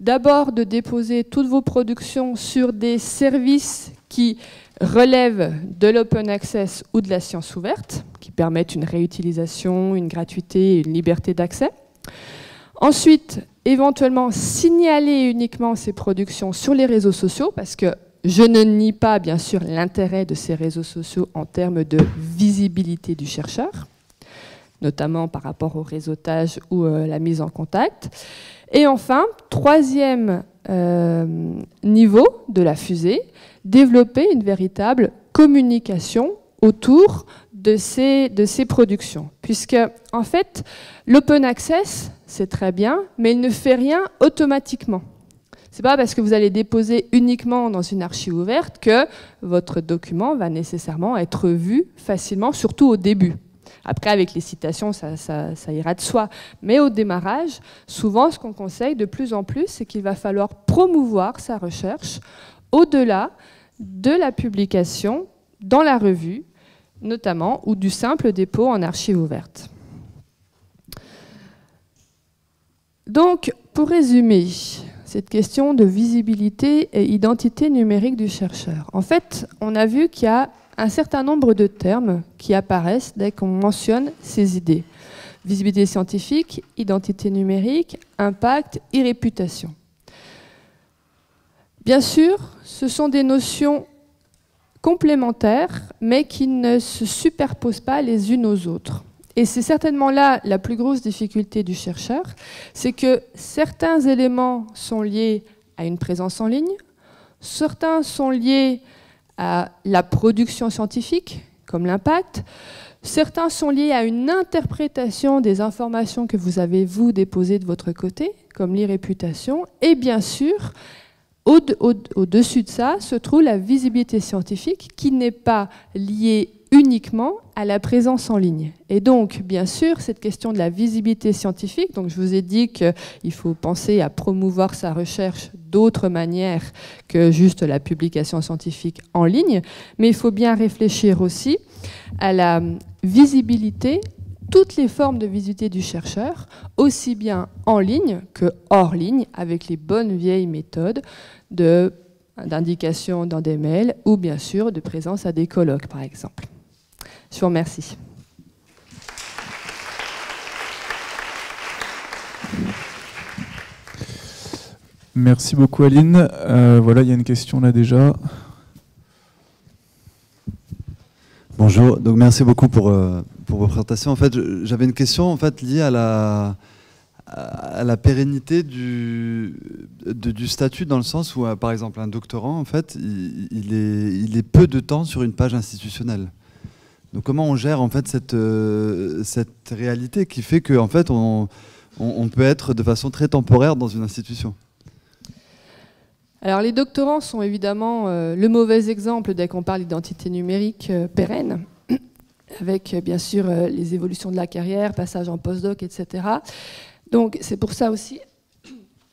D'abord, de déposer toutes vos productions sur des services qui relèvent de l'open access ou de la science ouverte, qui permettent une réutilisation, une gratuité et une liberté d'accès. Ensuite, éventuellement, signaler uniquement ces productions sur les réseaux sociaux, parce que je ne nie pas, bien sûr, l'intérêt de ces réseaux sociaux en termes de visibilité du chercheur, notamment par rapport au réseautage ou la mise en contact. Et enfin, troisième niveau de la fusée, développer une véritable communication autour de ces productions. Puisque, en fait, l'open access, c'est très bien, mais il ne fait rien automatiquement. C'est pas parce que vous allez déposer uniquement dans une archive ouverte que votre document va nécessairement être vu facilement, surtout au début. Après, avec les citations, ça ira de soi. Mais au démarrage, souvent, ce qu'on conseille de plus en plus, c'est qu'il va falloir promouvoir sa recherche au-delà de la publication dans la revue, notamment, ou du simple dépôt en archive ouverte. Donc, pour résumer, cette question de visibilité et identité numérique du chercheur. En fait, on a vu qu'il y a un certain nombre de termes qui apparaissent dès qu'on mentionne ces idées. Visibilité scientifique, identité numérique, impact et réputation. Bien sûr, ce sont des notions complémentaires, mais qui ne se superposent pas les unes aux autres. Et c'est certainement là la plus grosse difficulté du chercheur, c'est que certains éléments sont liés à une présence en ligne, certains sont liés à la production scientifique, comme l'impact, certains sont liés à une interprétation des informations que vous avez, vous, déposées de votre côté, comme l'irréputation, et bien sûr, au-dessus de ça se trouve la visibilité scientifique qui n'est pas liée uniquement à la présence en ligne. Et donc, bien sûr, cette question de la visibilité scientifique, donc je vous ai dit qu'il faut penser à promouvoir sa recherche d'autres manières que juste la publication scientifique en ligne, mais il faut bien réfléchir aussi à la visibilité, toutes les formes de visibilité du chercheur, aussi bien en ligne que hors ligne, avec les bonnes vieilles méthodes d'indication dans des mails ou bien sûr de présence à des colloques, par exemple. Je vous remercie. Merci beaucoup Aline. Voilà, il y a une question là déjà. Bonjour, donc merci beaucoup pour vos présentations. En fait, j'avais une question en fait, liée à la pérennité du statut, dans le sens où, par exemple, un doctorant, en fait, il est peu de temps sur une page institutionnelle. Donc comment on gère en fait cette réalité qui fait qu'en fait, on peut être de façon très temporaire dans une institution? Alors les doctorants sont évidemment le mauvais exemple dès qu'on parle d'identité numérique pérenne, avec bien sûr les évolutions de la carrière, passage en postdoc, etc. Donc c'est pour ça aussi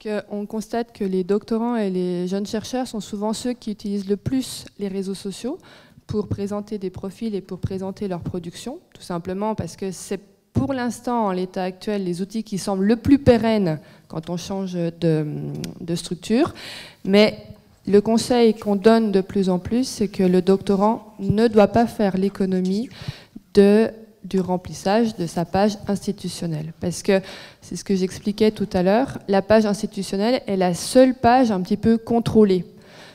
qu'on constate que les doctorants et les jeunes chercheurs sont souvent ceux qui utilisent le plus les réseaux sociaux pour présenter des profils et pour présenter leur production, tout simplement parce que c'est pour l'instant, en l'état actuel, les outils qui semblent le plus pérennes quand on change de structure. Mais le conseil qu'on donne de plus en plus, c'est que le doctorant ne doit pas faire l'économie du remplissage de sa page institutionnelle. Parce que, c'est ce que j'expliquais tout à l'heure, la page institutionnelle est la seule page un petit peu contrôlée.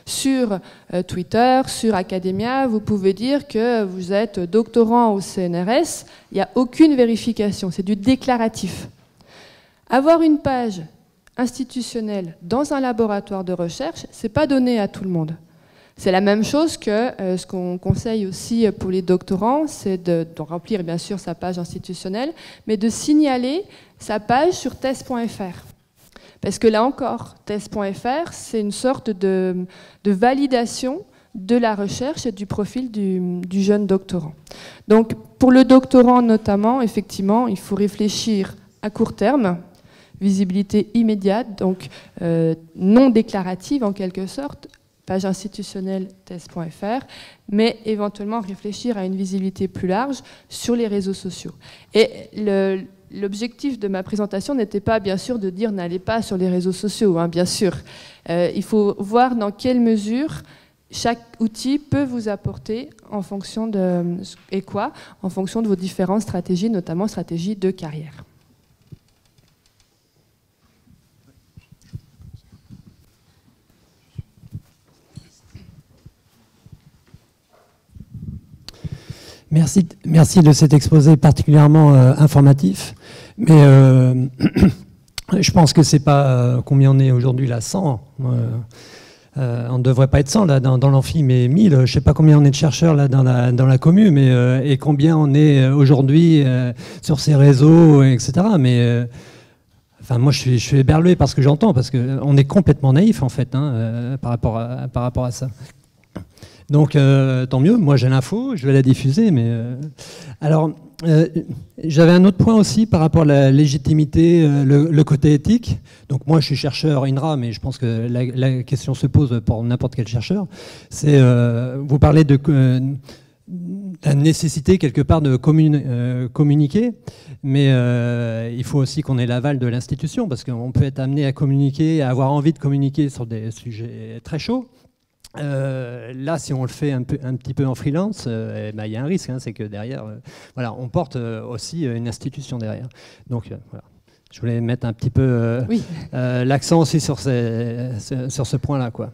Sur Twitter, sur Academia, vous pouvez dire que vous êtes doctorant au CNRS, il n'y a aucune vérification, c'est du déclaratif. Avoir une page institutionnelle dans un laboratoire de recherche, ce n'est pas donné à tout le monde. C'est la même chose que ce qu'on conseille aussi pour les doctorants, c'est de remplir bien sûr sa page institutionnelle, mais de signaler sa page sur thèse.fr. Parce que là encore, thèse.fr, c'est une sorte de validation de la recherche et du profil du jeune doctorant. Donc, pour le doctorant notamment, effectivement, il faut réfléchir à court terme, visibilité immédiate, donc non déclarative en quelque sorte, page institutionnelle thèse.fr, mais éventuellement réfléchir à une visibilité plus large sur les réseaux sociaux. Et l'objectif de ma présentation n'était pas, bien sûr, de dire n'allez pas sur les réseaux sociaux, hein, bien sûr. Il faut voir dans quelle mesure chaque outil peut vous apporter en fonction en fonction de vos différentes stratégies, notamment stratégies de carrière. Merci de cet exposé particulièrement informatif. Mais je pense que c'est pas combien on est aujourd'hui là, 100. On ne devrait pas être 100 là, dans l'amphi, mais 1000. Je ne sais pas combien on est de chercheurs là, dans la commune, mais, et combien on est aujourd'hui sur ces réseaux, etc. Mais enfin, moi, je suis éberlué par ce que j'entends, parce qu'on est complètement naïf, en fait, hein, par rapport à ça. Donc, tant mieux, moi j'ai l'info, je vais la diffuser. Mais alors, j'avais un autre point aussi par rapport à la légitimité, le côté éthique. Donc moi je suis chercheur INRA, mais je pense que la question se pose pour n'importe quel chercheur. C'est, vous parlez de la nécessité quelque part de communiquer, mais il faut aussi qu'on ait l'aval de l'institution, parce qu'on peut être amené à communiquer, à avoir envie de communiquer sur des sujets très chauds. Là, si on le fait un petit peu en freelance, il y a un risque, hein, c'est que derrière, voilà, on porte aussi une institution derrière. Donc voilà, je voulais mettre un petit peu l'accent aussi sur ce point-là, quoi.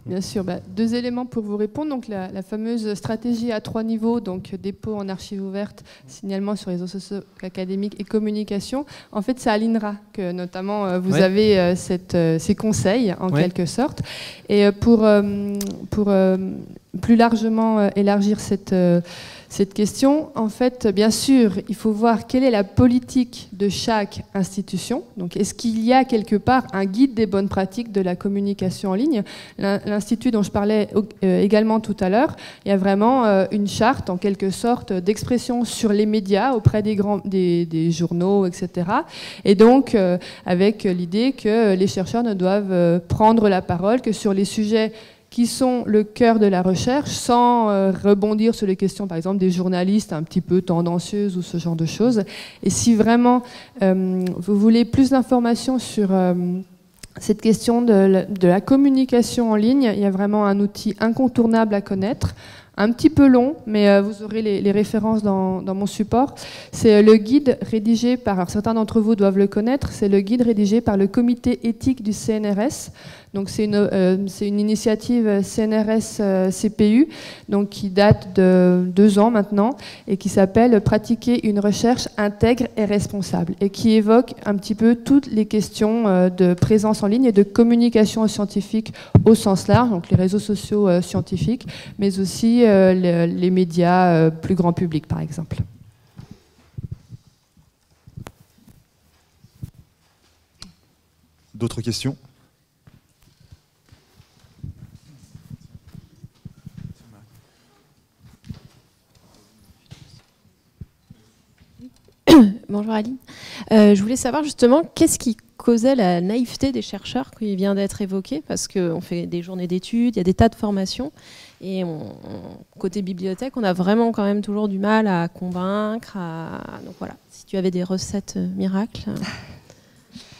Bien sûr, deux éléments pour vous répondre. Donc la fameuse stratégie à 3 niveaux, donc dépôt en archives ouvertes, signalement sur les réseaux sociaux académiques et communication. En fait, c'est à l'INRA que notamment vous avez ces conseils en quelque sorte. Et pour plus largement élargir cette question, en fait, bien sûr, il faut voir quelle est la politique de chaque institution. Donc, est-ce qu'il y a quelque part un guide des bonnes pratiques de la communication en ligne? L'Institut dont je parlais également tout à l'heure, il y a vraiment une charte, en quelque sorte, d'expression sur les médias auprès des journaux, etc. Et donc, avec l'idée que les chercheurs ne doivent prendre la parole que sur les sujets qui sont le cœur de la recherche, sans rebondir sur les questions, par exemple, des journalistes un petit peu tendancieuses ou ce genre de choses. Et si vraiment vous voulez plus d'informations sur cette question de la communication en ligne, il y a vraiment un outil incontournable à connaître, un petit peu long, mais vous aurez les références dans mon support. C'est le guide rédigé par, alors certains d'entre vous doivent le connaître, c'est le guide rédigé par le comité éthique du CNRS. Donc c'est une initiative CNRS-CPU, donc qui date de 2 ans maintenant, et qui s'appelle « Pratiquer une recherche intègre et responsable », et qui évoque un petit peu toutes les questions de présence en ligne et de communication scientifique au sens large, donc les réseaux sociaux scientifiques, mais aussi les médias plus grand public, par exemple. D'autres questions ? Bonjour Aline. Je voulais savoir justement qu'est-ce qui causait la naïveté des chercheurs qui vient d'être évoquée, parce qu'on fait des journées d'études, il y a des tas de formations, et côté bibliothèque, on a vraiment quand même toujours du mal à convaincre. Donc voilà, si tu avais des recettes miracles,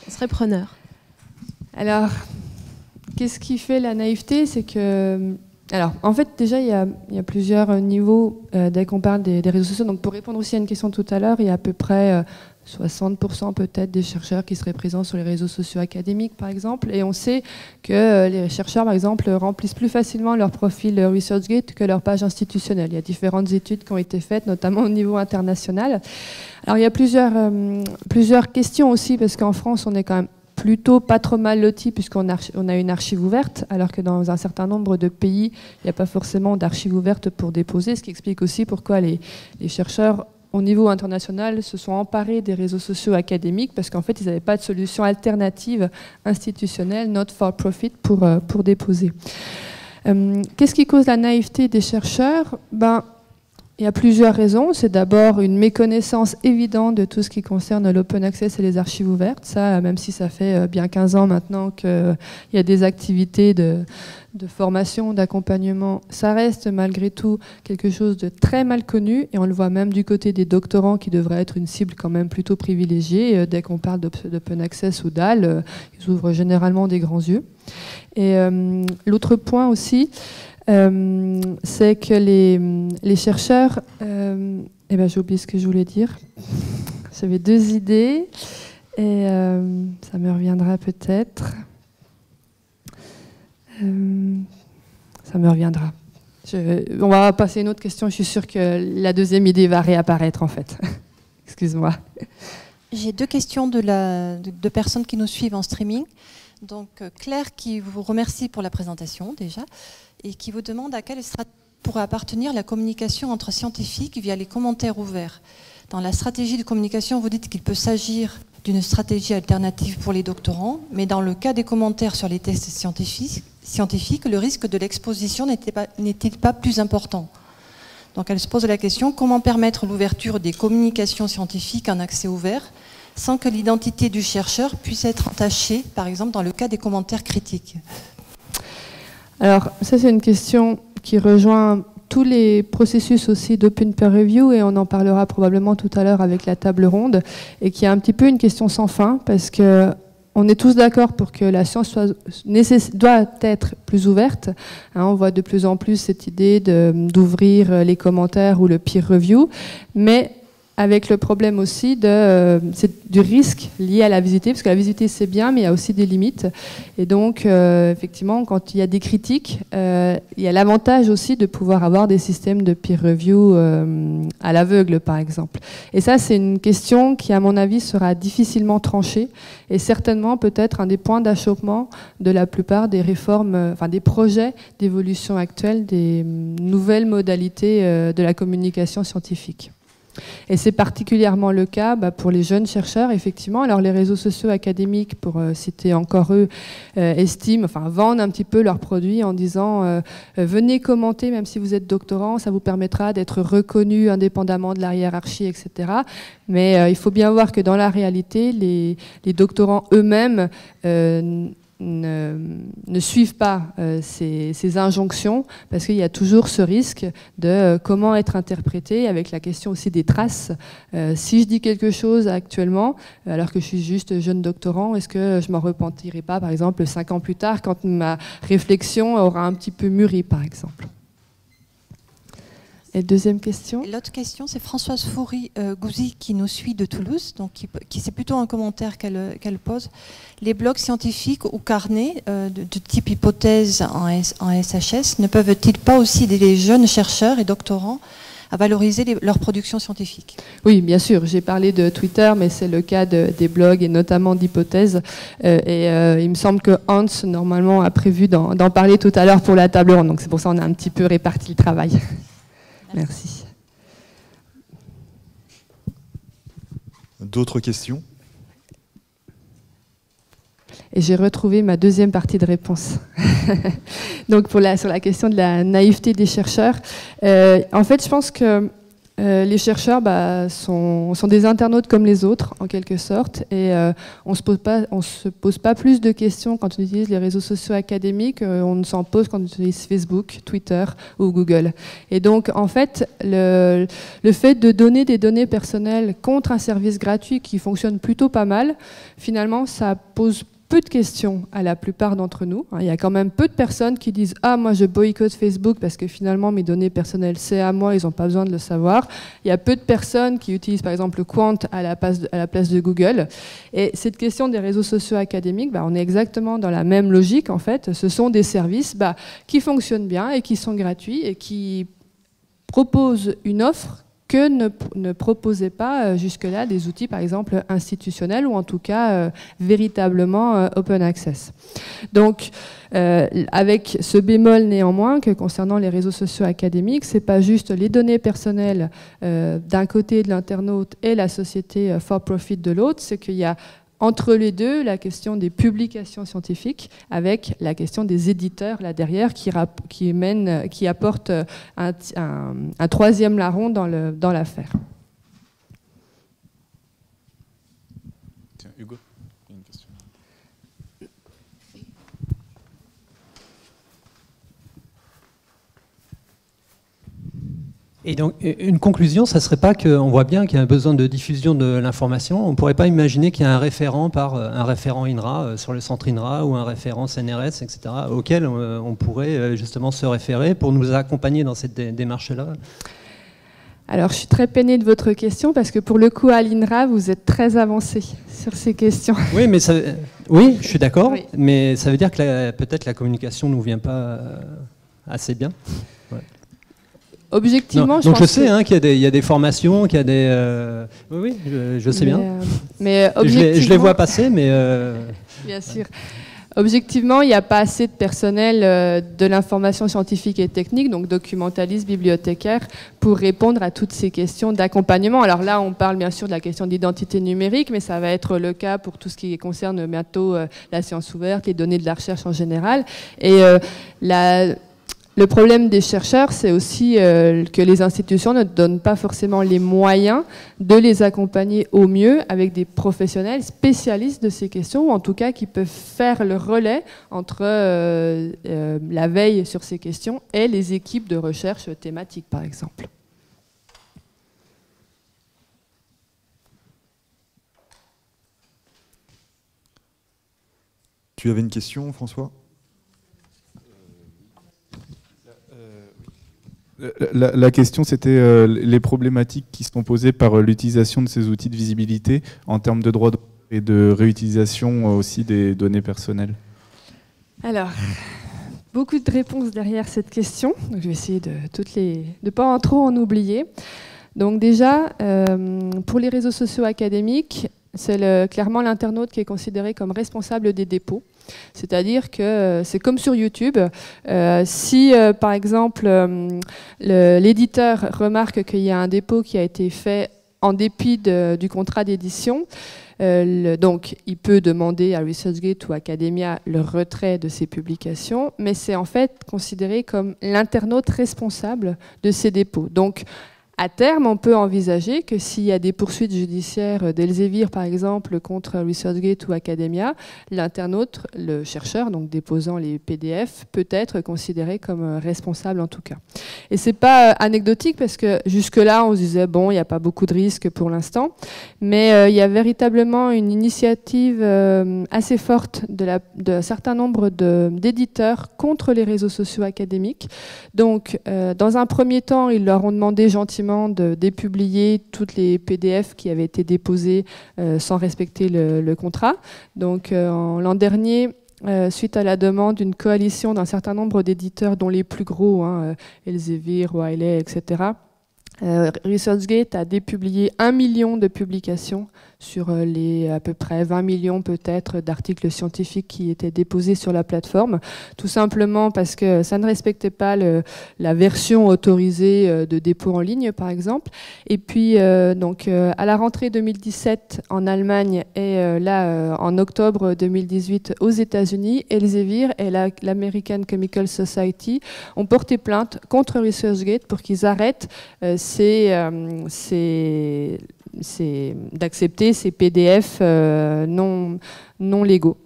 on serait preneur. Alors, qu'est-ce qui fait la naïveté? C'est que... Alors, en fait, déjà, il y a plusieurs niveaux dès qu'on parle des réseaux sociaux. Donc, pour répondre aussi à une question tout à l'heure, il y a à peu près 60% peut-être des chercheurs qui seraient présents sur les réseaux sociaux académiques, par exemple. Et on sait que les chercheurs, par exemple, remplissent plus facilement leur profil ResearchGate que leur page institutionnelle. Il y a différentes études qui ont été faites, notamment au niveau international. Alors, il y a plusieurs questions aussi, parce qu'en France, on est quand même plutôt pas trop mal loti, puisqu'on a une archive ouverte, alors que dans un certain nombre de pays, il n'y a pas forcément d'archive ouverte pour déposer, ce qui explique aussi pourquoi les chercheurs au niveau international se sont emparés des réseaux sociaux académiques, parce qu'en fait, ils n'avaient pas de solution alternative institutionnelle, not for profit, pour déposer. Qu'est-ce qui cause la naïveté des chercheurs? Il y a plusieurs raisons. C'est d'abord une méconnaissance évidente de tout ce qui concerne l'open access et les archives ouvertes. Ça, même si ça fait bien 15 ans maintenant qu'il y a des activités de formation, d'accompagnement, ça reste malgré tout quelque chose de très mal connu, et on le voit même du côté des doctorants qui devraient être une cible quand même plutôt privilégiée. Dès qu'on parle d'open access ou DAL, ils ouvrent généralement des grands yeux. Et l'autre point aussi, c'est que les chercheurs... j'ai oublié ce que je voulais dire. J'avais deux idées et ça me reviendra peut-être. Ça me reviendra. On va passer à une autre question. Je suis sûre que la deuxième idée va réapparaître en fait. Excuse-moi. J'ai deux questions de personnes qui nous suivent en streaming. Donc Claire qui vous remercie pour la présentation déjà et qui vous demande à quelle stratégie pourrait appartenir la communication entre scientifiques via les commentaires ouverts. Dans la stratégie de communication, vous dites qu'il peut s'agir d'une stratégie alternative pour les doctorants, mais dans le cas des commentaires sur les tests scientifiques, le risque de l'exposition n'est-il pas plus important? Donc elle se pose la question, comment permettre l'ouverture des communications scientifiques en accès ouvert sans que l'identité du chercheur puisse être entachée, par exemple dans le cas des commentaires critiques? Alors ça c'est une question qui rejoint tous les processus aussi d'open peer review et on en parlera probablement tout à l'heure avec la table ronde et qui est un petit peu une question sans fin parce que on est tous d'accord pour que la science doit être plus ouverte. On voit de plus en plus cette idée d'ouvrir les commentaires ou le peer review, mais avec le problème aussi du risque lié à la visibilité, parce que la visibilité c'est bien, mais il y a aussi des limites. Et donc, effectivement, quand il y a des critiques, il y a l'avantage aussi de pouvoir avoir des systèmes de peer review à l'aveugle, par exemple. Et ça, c'est une question qui, à mon avis, sera difficilement tranchée et certainement peut-être un des points d'achoppement de la plupart des réformes, des projets d'évolution actuelle des nouvelles modalités de la communication scientifique. Et c'est particulièrement le cas pour les jeunes chercheurs, effectivement. Alors les réseaux sociaux académiques, pour citer encore eux, vendent un petit peu leurs produits en disant venez commenter même si vous êtes doctorant, ça vous permettra d'être reconnu indépendamment de la hiérarchie, etc. Mais il faut bien voir que dans la réalité, les doctorants eux-mêmes ne suivent pas ces injonctions parce qu'il y a toujours ce risque de comment être interprété avec la question aussi des traces. Si je dis quelque chose actuellement, alors que je suis juste jeune doctorant, est-ce que je m'en repentirai pas, par exemple, 5 ans plus tard, quand ma réflexion aura un petit peu mûri, par exemple? Et deuxième question. L'autre question, c'est Françoise Foury-Gouzy qui nous suit de Toulouse, donc c'est plutôt un commentaire qu'elle pose. Les blogs scientifiques ou carnets de type hypothèse en SHS ne peuvent-ils pas aussi aider les jeunes chercheurs et doctorants à valoriser leur production scientifique? Oui, bien sûr. J'ai parlé de Twitter, mais c'est le cas des blogs et notamment d'hypothèses. Il me semble que Hans, normalement, a prévu d'en parler tout à l'heure pour la table ronde. Donc c'est pour ça qu'on a un petit peu réparti le travail. Merci. D'autres questions? Et j'ai retrouvé ma deuxième partie de réponse. Donc sur la question de la naïveté des chercheurs, en fait je pense que les chercheurs sont des internautes comme les autres en quelque sorte et on se pose pas plus de questions quand on utilise les réseaux sociaux académiques, on ne s'en pose quand on utilise Facebook, Twitter ou Google. Et donc en fait le fait de donner des données personnelles contre un service gratuit qui fonctionne plutôt pas mal, finalement ça pose peu de questions à la plupart d'entre nous. Il y a quand même peu de personnes qui disent « Ah, moi je boycotte Facebook parce que finalement mes données personnelles c'est à moi, ils n'ont pas besoin de le savoir ». Il y a peu de personnes qui utilisent par exemple le Quant à la place de Google. Et cette question des réseaux sociaux académiques, on est exactement dans la même logique en fait. Ce sont des services qui fonctionnent bien et qui sont gratuits et qui proposent une offre que ne proposaient pas jusque-là des outils, par exemple, institutionnels ou en tout cas véritablement open access. Donc, avec ce bémol néanmoins que concernant les réseaux sociaux académiques, c'est pas juste les données personnelles d'un côté de l'internaute et la société for profit de l'autre, c'est qu'il y a entre les deux, la question des publications scientifiques avec la question des éditeurs là derrière qui apportent un troisième larron dans l'affaire. Tiens, Hugo, il y a une question. Et donc, une conclusion, ça ne serait pas qu'on voit bien qu'il y a un besoin de diffusion de l'information. On ne pourrait pas imaginer qu'il y a un référent un référent INRA sur le centre INRA ou un référent CNRS, etc., auquel on pourrait justement se référer pour nous accompagner dans cette démarche-là. Alors, je suis très peinée de votre question parce que pour le coup, à l'INRA, vous êtes très avancé sur ces questions. Oui, mais oui, je suis d'accord, oui. Mais ça veut dire que peut-être la communication ne nous vient pas assez bien. Ouais. Objectivement, donc je sais qu'il y a des formations, qu'il y a des... oui, je sais bien. Mais objectivement... je les vois passer, mais... Bien sûr. Objectivement, il n'y a pas assez de personnel de l'information scientifique et technique, donc documentalistes, bibliothécaires, pour répondre à toutes ces questions d'accompagnement. Alors là, on parle bien sûr de la question d'identité numérique, mais ça va être le cas pour tout ce qui concerne bientôt la science ouverte, les données de la recherche en général. Et le problème des chercheurs, c'est aussi que les institutions ne donnent pas forcément les moyens de les accompagner au mieux avec des professionnels spécialistes de ces questions, ou en tout cas qui peuvent faire le relais entre la veille sur ces questions et les équipes de recherche thématiques, par exemple. Tu avais une question, François ? La question, c'était les problématiques qui sont posées par l'utilisation de ces outils de visibilité en termes de droits et de réutilisation aussi des données personnelles. Alors, beaucoup de réponses derrière cette question. Donc, je vais essayer de ne pas trop en oublier. Donc déjà, pour les réseaux sociaux académiques, c'est clairement l'internaute qui est considéré comme responsable des dépôts. C'est-à-dire que c'est comme sur YouTube. Si, par exemple, l'éditeur remarque qu'il y a un dépôt qui a été fait en dépit du contrat d'édition, donc il peut demander à ResearchGate ou Academia le retrait de ces publications, mais c'est en fait considéré comme l'internaute responsable de ces dépôts. Donc, à terme, on peut envisager que s'il y a des poursuites judiciaires d'Elsevier, par exemple, contre ResearchGate ou Academia, l'internaute, le chercheur, donc déposant les PDF, peut être considéré comme responsable en tout cas. Et c'est pas anecdotique parce que jusque-là, on se disait, bon, il n'y a pas beaucoup de risques pour l'instant, mais il y a véritablement une initiative assez forte d'un certain nombre d'éditeurs contre les réseaux sociaux académiques. Donc, dans un premier temps, ils leur ont demandé gentiment de dépublier toutes les PDF qui avaient été déposées sans respecter le contrat. Donc l'an dernier, suite à la demande d'une coalition d'un certain nombre d'éditeurs, dont les plus gros, Elsevier, Wiley, etc., ResearchGate a dépublié 1 million de publications sur les à peu près 20 millions peut-être d'articles scientifiques qui étaient déposés sur la plateforme, tout simplement parce que ça ne respectait pas la version autorisée de dépôt en ligne, par exemple. Et puis, donc, à la rentrée 2017 en Allemagne et en octobre 2018 aux États-Unis, Elsevier et l'American Chemical Society ont porté plainte contre ResearchGate pour qu'ils arrêtent d'accepter ces PDF non légaux.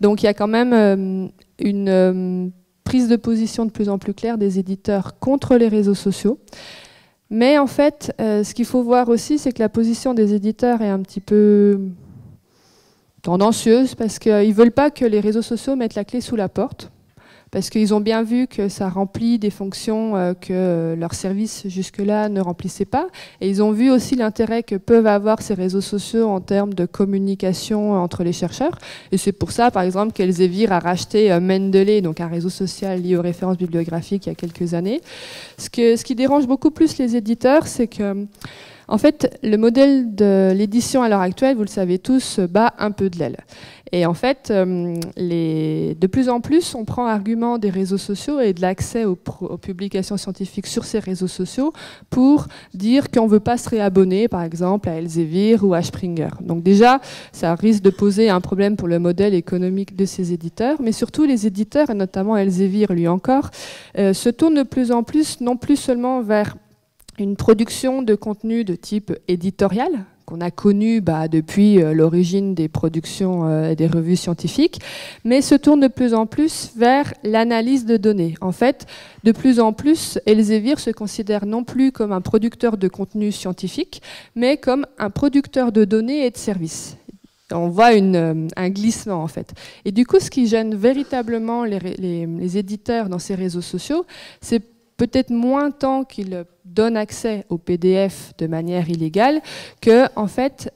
Donc il y a quand même une prise de position de plus en plus claire des éditeurs contre les réseaux sociaux. Mais en fait, ce qu'il faut voir aussi, c'est que la position des éditeurs est un petit peu tendancieuse parce qu'ils ne veulent pas que les réseaux sociaux mettent la clé sous la porte. Parce qu'ils ont bien vu que ça remplit des fonctions que leurs services jusque-là ne remplissaient pas. Et ils ont vu aussi l'intérêt que peuvent avoir ces réseaux sociaux en termes de communication entre les chercheurs. Et c'est pour ça, par exemple, qu'Elsevier a racheté Mendeley, donc un réseau social lié aux références bibliographiques il y a quelques années. Ce qui dérange beaucoup plus les éditeurs, c'est que en fait, le modèle de l'édition à l'heure actuelle, vous le savez tous, bat un peu de l'aile. Et en fait, de plus en plus, on prend argument des réseaux sociaux et de l'accès aux publications scientifiques sur ces réseaux sociaux pour dire qu'on ne veut pas se réabonner, par exemple, à Elsevier ou à Springer. Donc déjà, ça risque de poser un problème pour le modèle économique de ces éditeurs, mais surtout les éditeurs, et notamment Elsevier, lui encore, se tournent de plus en plus, non plus seulement vers une production de contenu de type éditorial, qu'on a connu depuis l'origine des productions et des revues scientifiques, mais se tourne de plus en plus vers l'analyse de données. En fait, de plus en plus, Elsevier se considère non plus comme un producteur de contenu scientifique, mais comme un producteur de données et de services. On voit un glissement en fait. Et du coup, ce qui gêne véritablement les éditeurs dans ces réseaux sociaux, c'est peut-être moins tant qu'ils donnent accès au PDF de manière illégale que, en fait,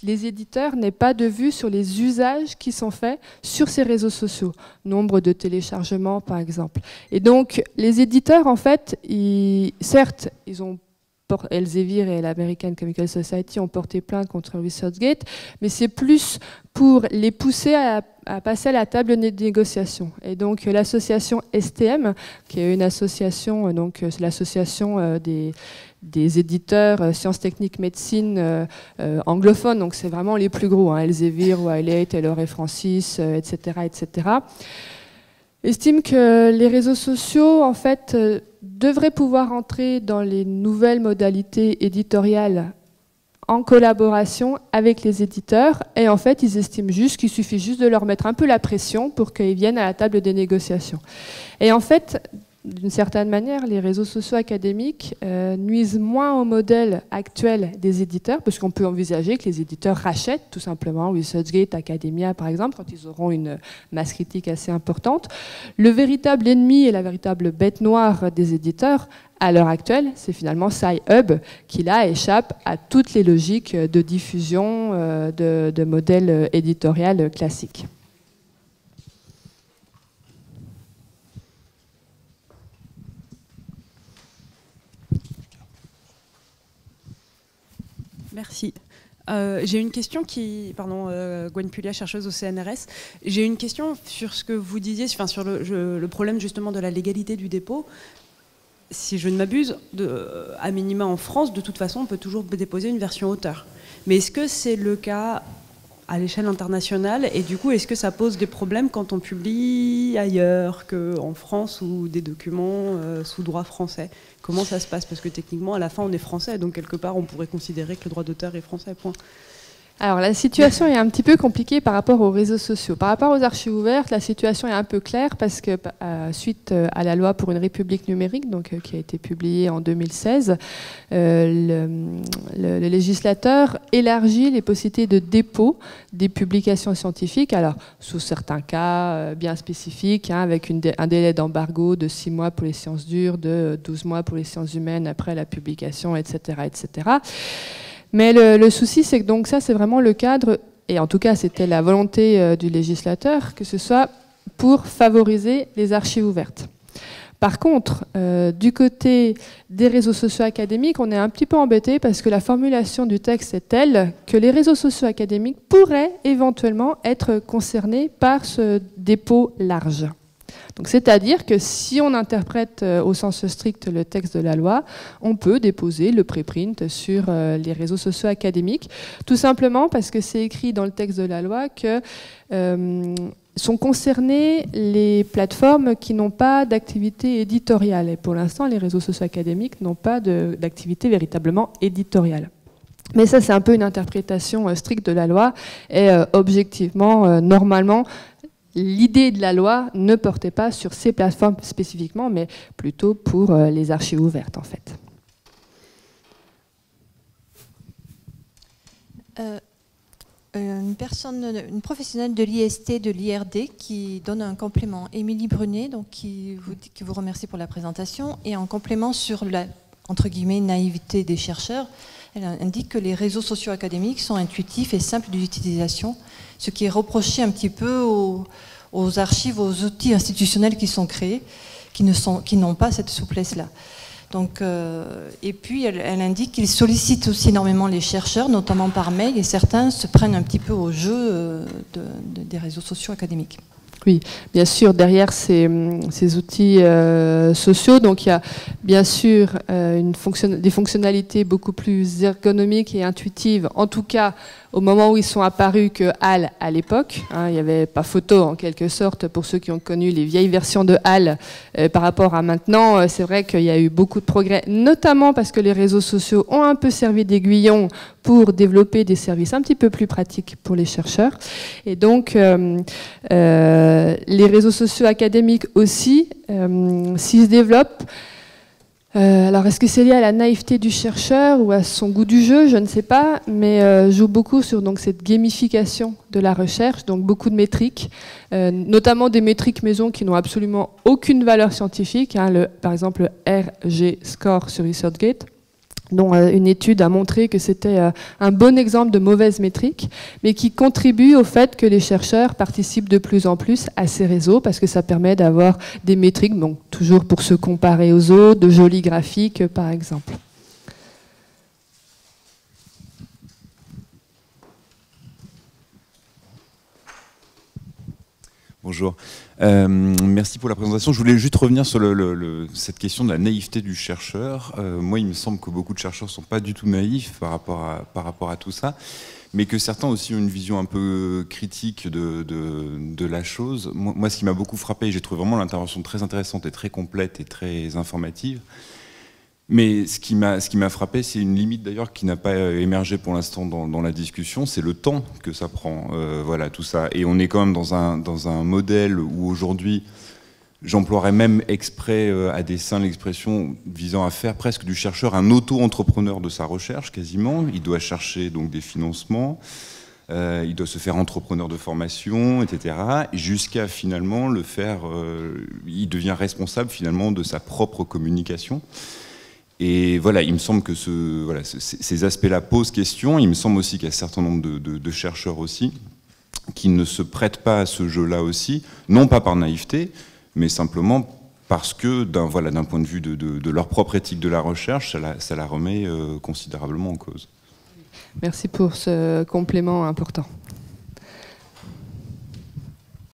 les éditeurs n'aient pas de vue sur les usages qui sont faits sur ces réseaux sociaux. Nombre de téléchargements, par exemple. Et donc, les éditeurs, en fait, certes, ils ont Elsevier et l'American Chemical Society ont porté plainte contre ResearchGate, mais c'est plus pour les pousser à passer à la table de négociation. Et donc l'association STM, qui est une association, donc c'est l'association des éditeurs sciences techniques médecine anglophones, donc c'est vraiment les plus gros, Elsevier, Wiley, Taylor et Francis, etc., etc., estime que les réseaux sociaux, en fait, devraient pouvoir entrer dans les nouvelles modalités éditoriales en collaboration avec les éditeurs. Et en fait, ils estiment juste qu'il suffit juste de leur mettre un peu la pression pour qu'ils viennent à la table des négociations. Et en fait, d'une certaine manière, les réseaux sociaux académiques nuisent moins au modèle actuel des éditeurs, parce qu'on peut envisager que les éditeurs rachètent tout simplement ResearchGate, Academia par exemple, quand ils auront une masse critique assez importante. Le véritable ennemi et la véritable bête noire des éditeurs, à l'heure actuelle, c'est finalement Sci-Hub, qui là échappe à toutes les logiques de diffusion de modèles éditorial classiques. Merci. J'ai une question Gwen Pulia, chercheuse au CNRS. J'ai une question sur ce que vous disiez, sur le problème justement de la légalité du dépôt. Si je ne m'abuse, à minima en France, de toute façon, on peut toujours déposer une version auteur. Mais est-ce que c'est le cas à l'échelle internationale? Et du coup, est-ce que ça pose des problèmes quand on publie ailleurs qu'en France ou des documents sous droit français? Comment ça se passe? Parce que techniquement, à la fin, on est français, donc quelque part, on pourrait considérer que le droit d'auteur est français, point. Alors, la situation est un petit peu compliquée par rapport aux réseaux sociaux. Par rapport aux archives ouvertes, la situation est un peu claire parce que, suite à la loi pour une république numérique, donc, qui a été publiée en 2016, le législateur élargit les possibilités de dépôt des publications scientifiques, alors sous certains cas bien spécifiques, avec un délai d'embargo de 6 mois pour les sciences dures, de 12 mois pour les sciences humaines après la publication, etc., etc. Mais le souci, c'est que donc ça, c'est vraiment le cadre, et en tout cas, c'était la volonté du législateur, que ce soit pour favoriser les archives ouvertes. Par contre, du côté des réseaux sociaux académiques, on est un petit peu embêté parce que la formulation du texte est telle que les réseaux sociaux académiques pourraient éventuellement être concernés par ce dépôt large. Donc, c'est-à-dire que si on interprète au sens strict le texte de la loi, on peut déposer le préprint sur les réseaux sociaux académiques, tout simplement parce que c'est écrit dans le texte de la loi que sont concernées les plateformes qui n'ont pas d'activité éditoriale. Et pour l'instant, les réseaux sociaux académiques n'ont pas d'activité véritablement éditoriale. Mais ça, c'est un peu une interprétation stricte de la loi. Et objectivement, normalement, l'idée de la loi ne portait pas sur ces plateformes spécifiquement, mais plutôt pour les archives ouvertes, en fait. Une professionnelle de l'IST, de l'IRD, qui donne un complément, Émilie Brunet, donc qui vous remercie pour la présentation, et en complément sur la, entre guillemets, naïveté des chercheurs, elle indique que les réseaux sociaux académiques sont intuitifs et simples d'utilisation, ce qui est reproché un petit peu aux archives, aux outils institutionnels qui sont créés, qui n'ont pas cette souplesse-là. Donc, et puis, elle indique qu'ils sollicitent aussi énormément les chercheurs, notamment par mail, et certains se prennent un petit peu au jeu des réseaux sociaux académiques. Oui, bien sûr, derrière ces outils sociaux, donc il y a bien sûr des fonctionnalités beaucoup plus ergonomiques et intuitives, en tout cas au moment où ils sont apparus que HAL, à l'époque, il n'y avait pas photo en quelque sorte pour ceux qui ont connu les vieilles versions de HAL par rapport à maintenant, c'est vrai qu'il y a eu beaucoup de progrès, notamment parce que les réseaux sociaux ont un peu servi d'aiguillon pour développer des services un petit peu plus pratiques pour les chercheurs. Et donc, les réseaux sociaux académiques aussi, s'ils se développent, alors, est-ce que c'est lié à la naïveté du chercheur ou à son goût du jeu? Je ne sais pas, mais joue beaucoup sur donc, cette gamification de la recherche, donc beaucoup de métriques, notamment des métriques maison qui n'ont absolument aucune valeur scientifique, par exemple le RG Score sur ResearchGate, dont une étude a montré que c'était un bon exemple de mauvaise métrique, mais qui contribue au fait que les chercheurs participent de plus en plus à ces réseaux, parce que ça permet d'avoir des métriques, donc toujours pour se comparer aux autres, de jolis graphiques par exemple. Bonjour. Merci pour la présentation. Je voulais juste revenir sur cette question de la naïveté du chercheur. Moi, il me semble que beaucoup de chercheurs ne sont pas du tout naïfs par rapport à tout ça, mais que certains aussi ont une vision un peu critique de la chose. Moi, ce qui m'a beaucoup frappé, et j'ai trouvé vraiment l'intervention très intéressante et très complète et très informative, mais ce qui m'a frappé, c'est une limite d'ailleurs qui n'a pas émergé pour l'instant dans la discussion, c'est le temps que ça prend, voilà, tout ça. Et on est quand même dans un modèle où aujourd'hui, j'emploierais même exprès à dessein l'expression visant à faire presque du chercheur un auto-entrepreneur de sa recherche, quasiment. Il doit chercher donc des financements, il doit se faire entrepreneur de formation, etc. Jusqu'à finalement le faire, il devient responsable finalement de sa propre communication. Et voilà, il me semble que ces aspects-là posent question. Il me semble aussi qu'il y a un certain nombre de chercheurs aussi qui ne se prêtent pas à ce jeu-là aussi, non pas par naïveté, mais simplement parce que d'un point de vue de leur propre éthique de la recherche, ça la remet considérablement en cause. Merci pour ce complément important.